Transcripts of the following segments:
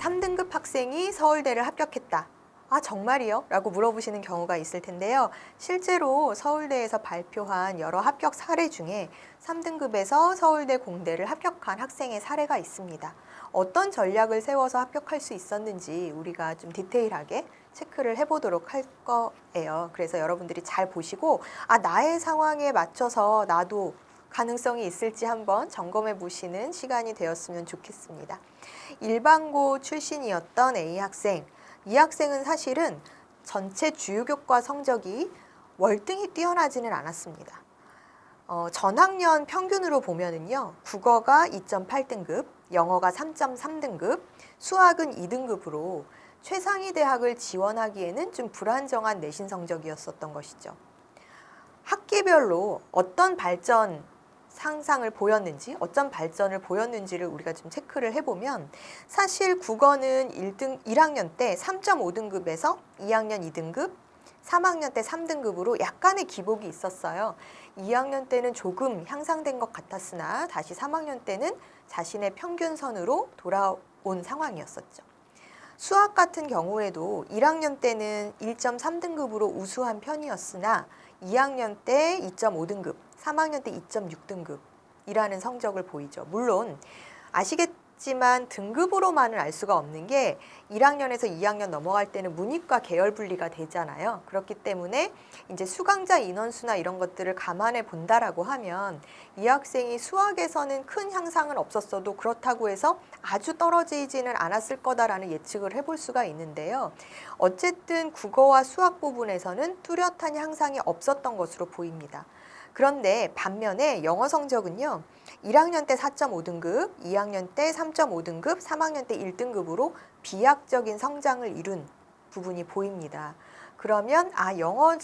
3등급 학생이 서울대를 합격했다. 아, 정말이요? 라고 물어보시는 경우가 있을 텐데요. 실제로 서울대에서 발표한 여러 합격 사례 중에 3등급에서 서울대 공대를 합격한 학생의 사례가 있습니다. 어떤 전략을 세워서 합격할 수 있었는지 우리가 좀 디테일하게 체크를 해보도록 할 거예요. 그래서 여러분들이 잘 보시고, 아, 나의 상황에 맞춰서 나도 가능성이 있을지 한번 점검해 보시는 시간이 되었으면 좋겠습니다. 일반고 출신이었던 A 학생, 이 학생은 사실은 전체 주요교과 성적이 월등히 뛰어나지는 않았습니다. 전학년 평균으로 보면은요, 국어가 2.8등급, 영어가 3.3등급, 수학은 2등급으로 최상위 대학을 지원하기에는 좀 불안정한 내신 성적이었었던 것이죠. 학기별로 어떤 발전 상상을 보였는지, 어떤 발전을 보였는지를 우리가 좀 체크를 해보면 사실 국어는 1학년 때 3.5등급에서 2학년 2등급, 3학년 때 3등급으로 약간의 기복이 있었어요. 2학년 때는 조금 향상된 것 같았으나 다시 3학년 때는 자신의 평균선으로 돌아온 상황이었었죠. 수학 같은 경우에도 1학년 때는 1.3등급으로 우수한 편이었으나 2학년 때 2.5등급, 3학년 때 2.6등급이라는 성적을 보이죠. 물론 아시겠지만 등급으로만은 알 수가 없는 게 1학년에서 2학년 넘어갈 때는 문이과 계열 분리가 되잖아요. 그렇기 때문에 이제 수강자 인원수나 이런 것들을 감안해 본다라고 하면 이 학생이 수학에서는 큰 향상은 없었어도 그렇다고 해서 아주 떨어지지는 않았을 거다라는 예측을 해볼 수가 있는데요. 어쨌든 국어와 수학 부분에서는 뚜렷한 향상이 없었던 것으로 보입니다. 그런데 반면에 영어 성적은요, 1학년 때 4.5등급, 2학년 때 3.5등급, 3학년 때 1등급으로 비약적인 성장을 이룬 부분이 보입니다. 그러면 영어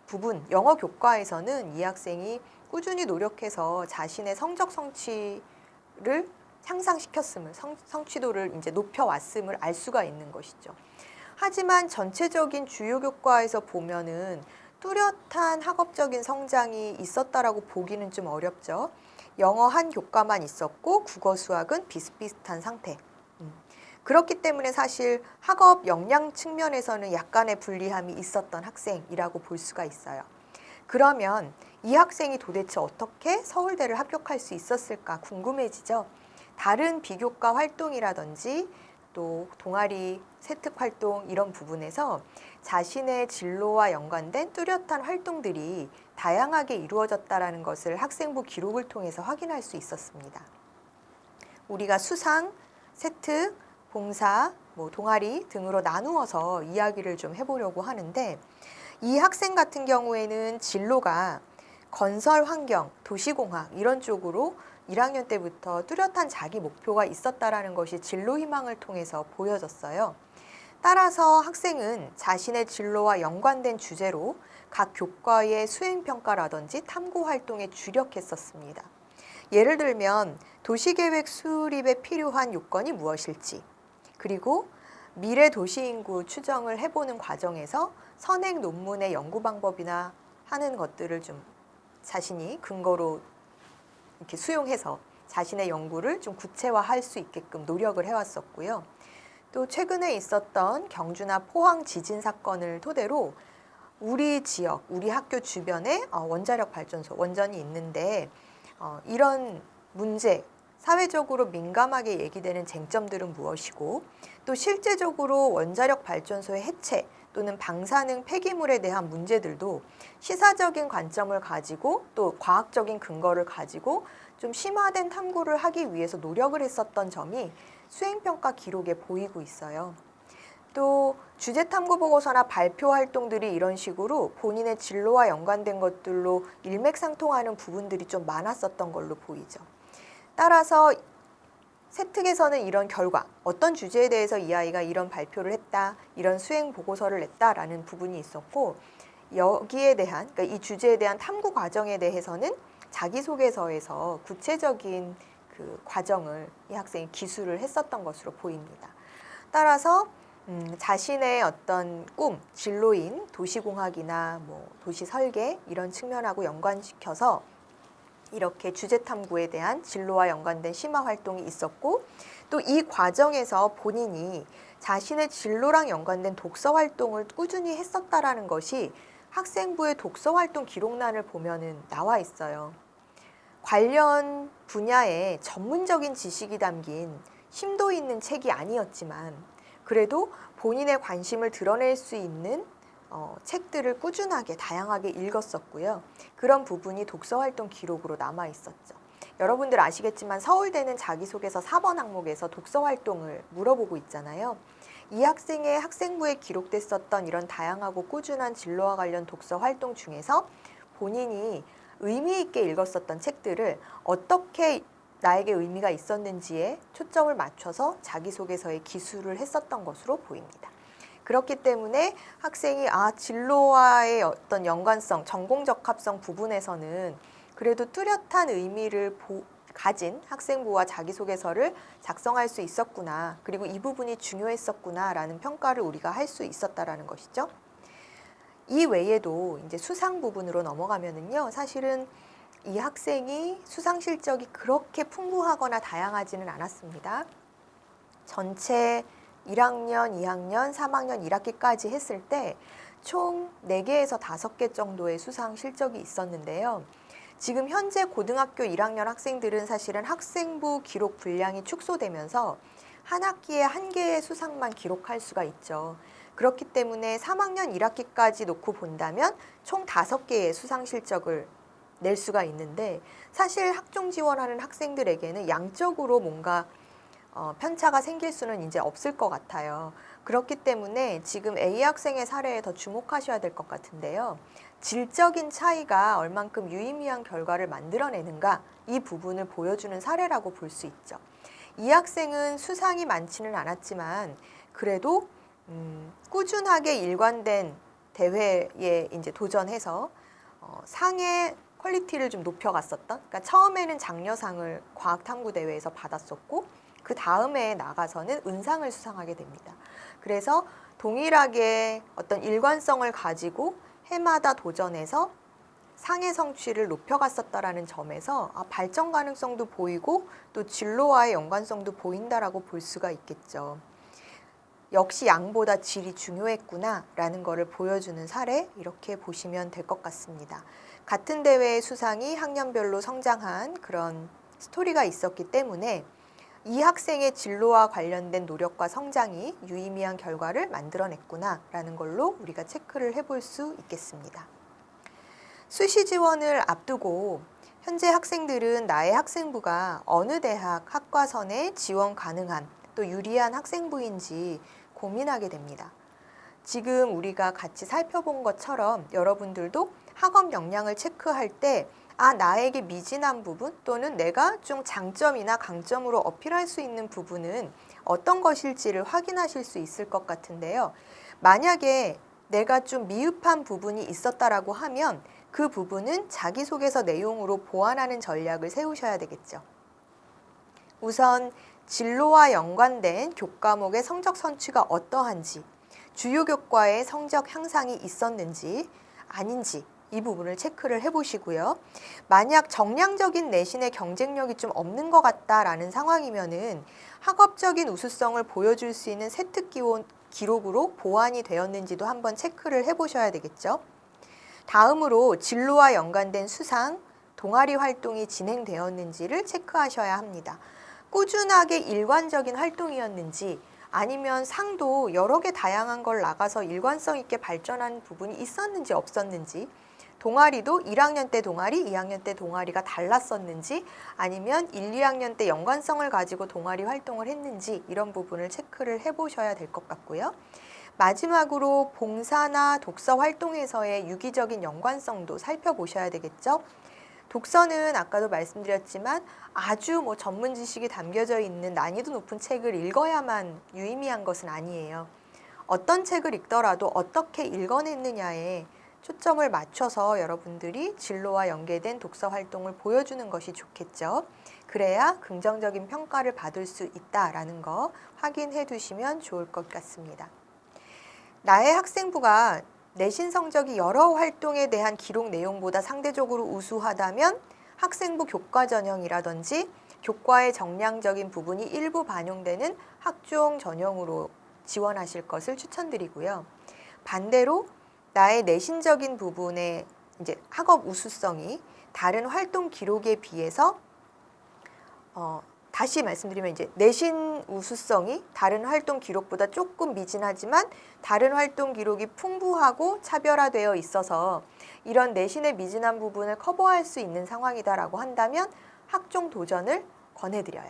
부분, 영어 교과에서는 이 학생이 꾸준히 노력해서 자신의 성적 성취를 향상시켰음을, 성취도를 이제 높여왔음을 알 수가 있는 것이죠. 하지만 전체적인 주요 교과에서 보면은 뚜렷한 학업적인 성장이 있었다라고 보기는 좀 어렵죠. 영어 한 교과만 있었고 국어 수학은 비슷비슷한 상태. 그렇기 때문에 사실 학업 역량 측면에서는 약간의 불리함이 있었던 학생이라고 볼 수가 있어요. 그러면 이 학생이 도대체 어떻게 서울대를 합격할 수 있었을까 궁금해지죠. 다른 비교과 활동이라든지 또 동아리, 세특 활동 이런 부분에서 자신의 진로와 연관된 뚜렷한 활동들이 다양하게 이루어졌다는 것을 학생부 기록을 통해서 확인할 수 있었습니다. 우리가 수상, 세특, 봉사, 동아리 등으로 나누어서 이야기를 좀 해보려고 하는데 이 학생 같은 경우에는 진로가 건설 환경, 도시공학 이런 쪽으로 1학년 때부터 뚜렷한 자기 목표가 있었다라는 것이 진로 희망을 통해서 보여졌어요. 따라서 학생은 자신의 진로와 연관된 주제로 각 교과의 수행평가라든지 탐구 활동에 주력했었습니다. 예를 들면 도시계획 수립에 필요한 요건이 무엇일지, 그리고 미래 도시인구 추정을 해보는 과정에서 선행 논문의 연구 방법이나 하는 것들을 좀 자신이 근거로 이렇게 수용해서 자신의 연구를 좀 구체화할 수 있게끔 노력을 해왔었고요. 또 최근에 있었던 경주나 포항 지진 사건을 토대로 우리 지역, 우리 학교 주변에 원자력 발전소, 원전이 있는데 이런 문제, 사회적으로 민감하게 얘기되는 쟁점들은 무엇이고 또 실제적으로 원자력 발전소의 해체 또는 방사능 폐기물에 대한 문제들도 시사적인 관점을 가지고 또 과학적인 근거를 가지고 좀 심화된 탐구를 하기 위해서 노력을 했었던 점이 수행평가 기록에 보이고 있어요. 또 주제 탐구 보고서나 발표 활동들이 이런 식으로 본인의 진로와 연관된 것들로 일맥상통하는 부분들이 좀 많았었던 걸로 보이죠. 따라서 세특에서는 이런 결과, 어떤 주제에 대해서 이 아이가 이런 발표를 했다, 이런 수행 보고서를 냈다라는 부분이 있었고 여기에 대한, 그러니까 이 주제에 대한 탐구 과정에 대해서는 자기소개서에서 구체적인 그 과정을 이 학생이 기술을 했었던 것으로 보입니다. 따라서 자신의 어떤 꿈, 진로인 도시공학이나 도시설계 이런 측면하고 연관시켜서 이렇게 주제 탐구에 대한 진로와 연관된 심화 활동이 있었고 또 이 과정에서 본인이 자신의 진로랑 연관된 독서 활동을 꾸준히 했었다라는 것이 학생부의 독서 활동 기록란을 보면은 나와 있어요. 관련 분야의 전문적인 지식이 담긴 심도 있는 책이 아니었지만 그래도 본인의 관심을 드러낼 수 있는 책들을 꾸준하게 다양하게 읽었었고요. 그런 부분이 독서 활동 기록으로 남아 있었죠. 여러분들 아시겠지만 서울대는 자기소개서 4번 항목에서 독서 활동을 물어보고 있잖아요. 이 학생의 학생부에 기록됐었던 이런 다양하고 꾸준한 진로와 관련 독서 활동 중에서 본인이 의미 있게 읽었었던 책들을 어떻게 나에게 의미가 있었는지에 초점을 맞춰서 자기소개서에 기술을 했었던 것으로 보입니다. 그렇기 때문에 학생이 진로와의 어떤 연관성, 전공 적합성 부분에서는 그래도 뚜렷한 의미를 가진 학생부와 자기소개서를 작성할 수 있었구나. 그리고 이 부분이 중요했었구나라는 평가를 우리가 할 수 있었다라는 것이죠. 이 외에도 이제 수상 부분으로 넘어가면은요, 사실은 이 학생이 수상 실적이 그렇게 풍부하거나 다양하지는 않았습니다. 전체 1학년, 2학년, 3학년 1학기까지 했을 때 총 4개에서 5개 정도의 수상 실적이 있었는데요. 지금 현재 고등학교 1학년 학생들은 사실은 학생부 기록 분량이 축소되면서 한 학기에 1개의 수상만 기록할 수가 있죠. 그렇기 때문에 3학년 1학기까지 놓고 본다면 총 5개의 수상 실적을 낼 수가 있는데 사실 학종 지원하는 학생들에게는 양적으로 뭔가 편차가 생길 수는 이제 없을 것 같아요. 그렇기 때문에 지금 A 학생의 사례에 더 주목하셔야 될 것 같은데요. 질적인 차이가 얼만큼 유의미한 결과를 만들어내는가 이 부분을 보여주는 사례라고 볼 수 있죠. 이 학생은 수상이 많지는 않았지만 그래도 꾸준하게 일관된 대회에 이제 도전해서 상의 퀄리티를 좀 높여갔었던, 그러니까 처음에는 장려상을 과학탐구대회에서 받았었고 그 다음에 나가서는 은상을 수상하게 됩니다. 그래서 동일하게 어떤 일관성을 가지고 해마다 도전해서 상의 성취를 높여갔었다라는 점에서 발전 가능성도 보이고 또 진로와의 연관성도 보인다라고 볼 수가 있겠죠. 역시 양보다 질이 중요했구나라는 것을 보여주는 사례 이렇게 보시면 될 것 같습니다. 같은 대회의 수상이 학년별로 성장한 그런 스토리가 있었기 때문에 이 학생의 진로와 관련된 노력과 성장이 유의미한 결과를 만들어냈구나라는 걸로 우리가 체크를 해볼 수 있겠습니다. 수시 지원을 앞두고 현재 학생들은 나의 학생부가 어느 대학, 학과선에 지원 가능한 또 유리한 학생부인지 고민하게 됩니다. 지금 우리가 같이 살펴본 것처럼 여러분들도 학업 역량을 체크할 때 나에게 미진한 부분 또는 내가 좀 장점이나 강점으로 어필할 수 있는 부분은 어떤 것일지를 확인하실 수 있을 것 같은데요. 만약에 내가 좀 미흡한 부분이 있었다라고 하면 그 부분은 자기소개서 내용으로 보완하는 전략을 세우셔야 되겠죠. 우선 진로와 연관된 교과목의 성적 선취가 어떠한지, 주요 교과의 성적 향상이 있었는지 아닌지 이 부분을 체크를 해보시고요. 만약 정량적인 내신의 경쟁력이 좀 없는 것 같다라는 상황이면은 학업적인 우수성을 보여줄 수 있는 세특 기록으로 보완이 되었는지도 한번 체크를 해보셔야 되겠죠. 다음으로 진로와 연관된 수상, 동아리 활동이 진행되었는지를 체크하셔야 합니다. 꾸준하게 일관적인 활동이었는지 아니면 상도 여러 개 다양한 걸 나가서 일관성 있게 발전한 부분이 있었는지 없었는지, 동아리도 1학년 때 동아리, 2학년 때 동아리가 달랐었는지 아니면 1, 2학년 때 연관성을 가지고 동아리 활동을 했는지 이런 부분을 체크를 해보셔야 될 것 같고요. 마지막으로 봉사나 독서 활동에서의 유기적인 연관성도 살펴보셔야 되겠죠. 독서는 아까도 말씀드렸지만 아주 전문 지식이 담겨져 있는 난이도 높은 책을 읽어야만 유의미한 것은 아니에요. 어떤 책을 읽더라도 어떻게 읽어냈느냐에 초점을 맞춰서 여러분들이 진로와 연계된 독서 활동을 보여주는 것이 좋겠죠. 그래야 긍정적인 평가를 받을 수 있다라는 거 확인해 두시면 좋을 것 같습니다. 나의 학생부가 내신 성적이 여러 활동에 대한 기록 내용보다 상대적으로 우수하다면 학생부 교과 전형이라든지 교과의 정량적인 부분이 일부 반영되는 학종 전형으로 지원하실 것을 추천드리고요. 반대로 나의 내신적인 부분의 이제 학업 우수성이 다른 활동 기록에 비해서 다시 말씀드리면 이제 내신 우수성이 다른 활동 기록보다 조금 미진하지만 다른 활동 기록이 풍부하고 차별화되어 있어서 이런 내신의 미진한 부분을 커버할 수 있는 상황이다라고 한다면 학종 도전을 권해드려요.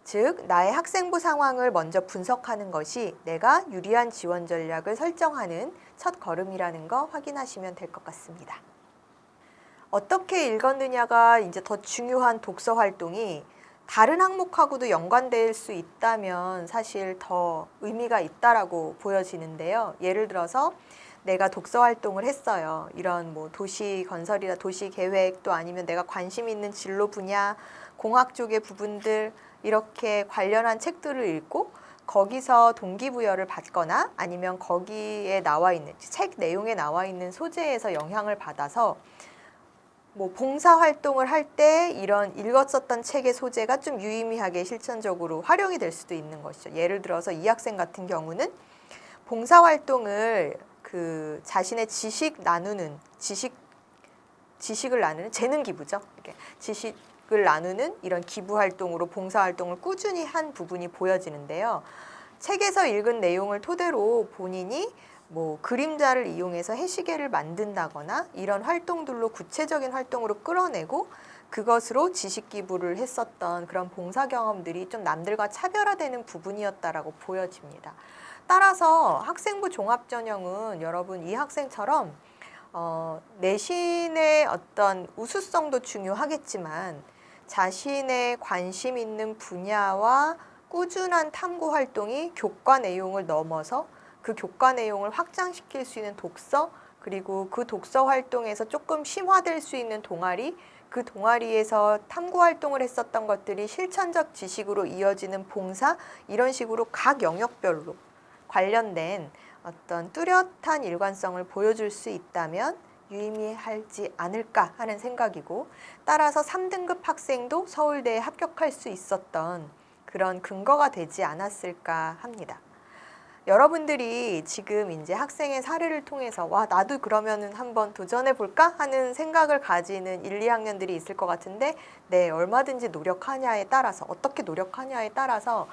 즉, 나의 학생부 상황을 먼저 분석하는 것이 내가 유리한 지원 전략을 설정하는 첫 걸음이라는 거 확인하시면 될 것 같습니다. 어떻게 읽었느냐가 이제 더 중요한 독서 활동이 다른 항목하고도 연관될 수 있다면 사실 더 의미가 있다라고 보여지는데요. 예를 들어서 내가 독서 활동을 했어요. 이런 뭐 도시 건설이나 도시 계획 또 아니면 내가 관심 있는 진로 분야, 공학 쪽의 부분들 이렇게 관련한 책들을 읽고 거기서 동기부여를 받거나 아니면 거기에 나와 있는 책 내용에 나와 있는 소재에서 영향을 받아서 뭐 봉사활동을 할 때 이런 읽었었던 책의 소재가 좀 유의미하게 실천적으로 활용이 될 수도 있는 것이죠. 예를 들어서 이 학생 같은 경우는 봉사활동을 그 자신의 지식을 나누는 재능 기부죠. 이렇게 지식을 나누는 이런 기부 활동으로 봉사 활동을 꾸준히 한 부분이 보여지는데요. 책에서 읽은 내용을 토대로 본인이 뭐 그림자를 이용해서 해시계를 만든다거나 이런 활동들로 구체적인 활동으로 끌어내고 그것으로 지식 기부를 했었던 그런 봉사 경험들이 좀 남들과 차별화되는 부분이었다라고 보여집니다. 따라서 학생부 종합전형은 여러분 이 학생처럼 내신의 어떤 우수성도 중요하겠지만 자신의 관심 있는 분야와 꾸준한 탐구 활동이 교과 내용을 넘어서 그 교과 내용을 확장시킬 수 있는 독서, 그리고 그 독서 활동에서 조금 심화될 수 있는 동아리, 그 동아리에서 탐구 활동을 했었던 것들이 실천적 지식으로 이어지는 봉사, 이런 식으로 각 영역별로 관련된 어떤 뚜렷한 일관성을 보여줄 수 있다면 유의미하지 않을까 하는 생각이고, 따라서 3등급 학생도 서울대에 합격할 수 있었던 그런 근거가 되지 않았을까 합니다. 여러분들이 지금 이제 학생의 사례를 통해서 와, 나도 그러면은 한번 도전해 볼까 하는 생각을 가지는 1, 2학년들이 있을 것 같은데, 네, 얼마든지 노력하냐에 따라서, 어떻게 노력하냐에 따라서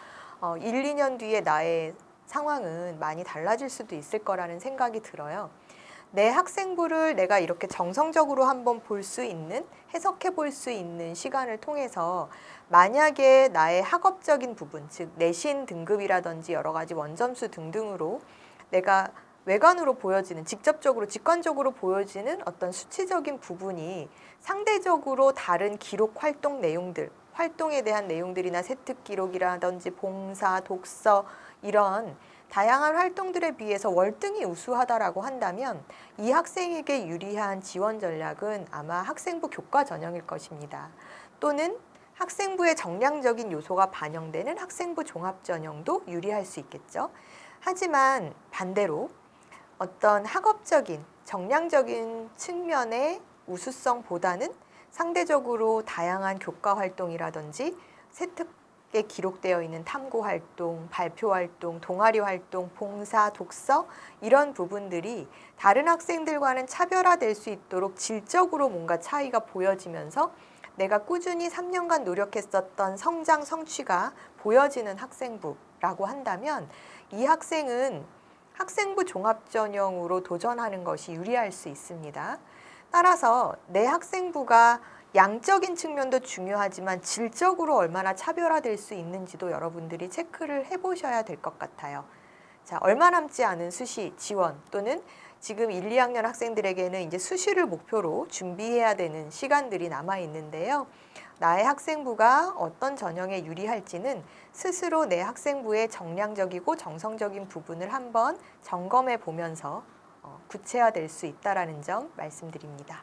1, 2년 뒤에 나의 상황은 많이 달라질 수도 있을 거라는 생각이 들어요. 내 학생부를 내가 이렇게 정성적으로 한번 볼 수 있는, 해석해 볼 수 있는 시간을 통해서 만약에 나의 학업적인 부분, 즉 내신 등급이라든지 여러 가지 원점수 등등으로 내가 외관으로 보여지는, 직접적으로, 직관적으로 보여지는 어떤 수치적인 부분이 상대적으로 다른 기록 활동 내용들, 활동에 대한 내용들이나 세특 기록이라든지 봉사, 독서 이런 다양한 활동들에 비해서 월등히 우수하다라고 한다면 이 학생에게 유리한 지원 전략은 아마 학생부 교과 전형일 것입니다. 또는 학생부의 정량적인 요소가 반영되는 학생부 종합 전형도 유리할 수 있겠죠. 하지만 반대로 어떤 학업적인, 정량적인 측면의 우수성보다는 상대적으로 다양한 교과 활동이라든지 세특에 기록되어 있는 탐구 활동, 발표 활동, 동아리 활동, 봉사, 독서 이런 부분들이 다른 학생들과는 차별화될 수 있도록 질적으로 뭔가 차이가 보여지면서 내가 꾸준히 3년간 노력했었던 성장, 성취가 보여지는 학생부라고 한다면 이 학생은 학생부 종합전형으로 도전하는 것이 유리할 수 있습니다. 따라서 내 학생부가 양적인 측면도 중요하지만 질적으로 얼마나 차별화될 수 있는지도 여러분들이 체크를 해보셔야 될 것 같아요. 자, 얼마 남지 않은 수시 지원 또는 지금 1, 2학년 학생들에게는 이제 수시를 목표로 준비해야 되는 시간들이 남아 있는데요. 나의 학생부가 어떤 전형에 유리할지는 스스로 내 학생부의 정량적이고 정성적인 부분을 한번 점검해 보면서 구체화될 수 있다는 점 말씀드립니다.